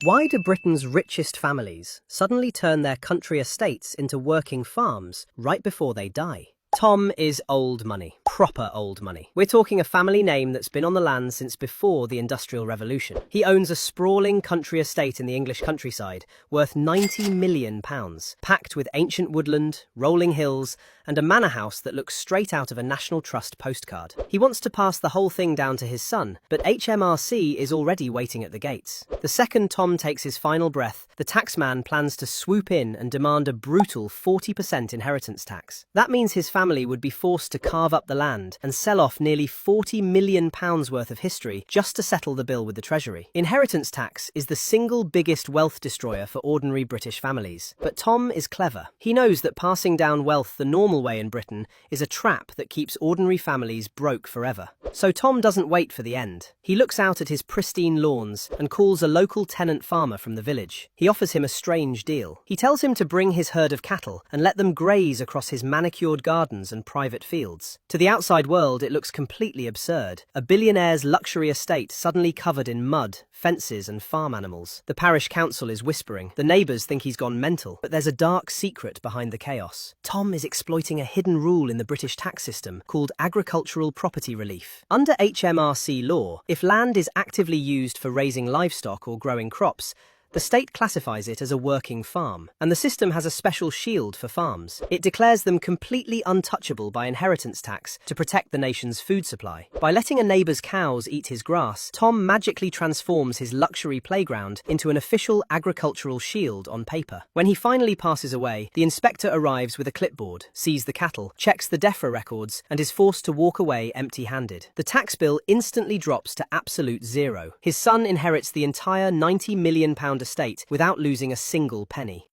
Why do Britain's richest families suddenly turn their country estates into working farms right before they die? Tom is old money. Proper old money. We're talking a family name that's been on the land since before the Industrial Revolution. He owns a sprawling country estate in the English countryside, worth £90 million, packed with ancient woodland, rolling hills, and a manor house that looks straight out of a National Trust postcard. He wants to pass the whole thing down to his son, but HMRC is already waiting at the gates. The second Tom takes his final breath, the taxman plans to swoop in and demand a brutal 40% inheritance tax. That means his family would be forced to carve up the land and sell off nearly £40 million worth of history just to settle the bill with the Treasury. Inheritance tax is the single biggest wealth destroyer for ordinary British families. But Tom is clever. He knows that passing down wealth the normal way in Britain is a trap that keeps ordinary families broke forever. So Tom doesn't wait for the end. He looks out at his pristine lawns and calls a local tenant farmer from the village. He offers him a strange deal. He tells him to bring his herd of cattle and let them graze across his manicured gardens and private fields. To the outside world, it looks completely absurd. A billionaire's luxury estate suddenly covered in mud, fences and farm animals. The parish council is whispering. The neighbours think he's gone mental, but there's a dark secret behind the chaos. Tom is exploiting a hidden rule in the British tax system called agricultural property relief. Under HMRC law, if land is actively used for raising livestock or growing crops, the state classifies it as a working farm, and the system has a special shield for farms. It declares them completely untouchable by inheritance tax to protect the nation's food supply. By letting a neighbour's cows eat his grass, Tom magically transforms his luxury playground into an official agricultural shield on paper. When he finally passes away, the inspector arrives with a clipboard, sees the cattle, checks the DEFRA records, and is forced to walk away empty-handed. The tax bill instantly drops to absolute zero. His son inherits the entire £90 million estate without losing a single penny.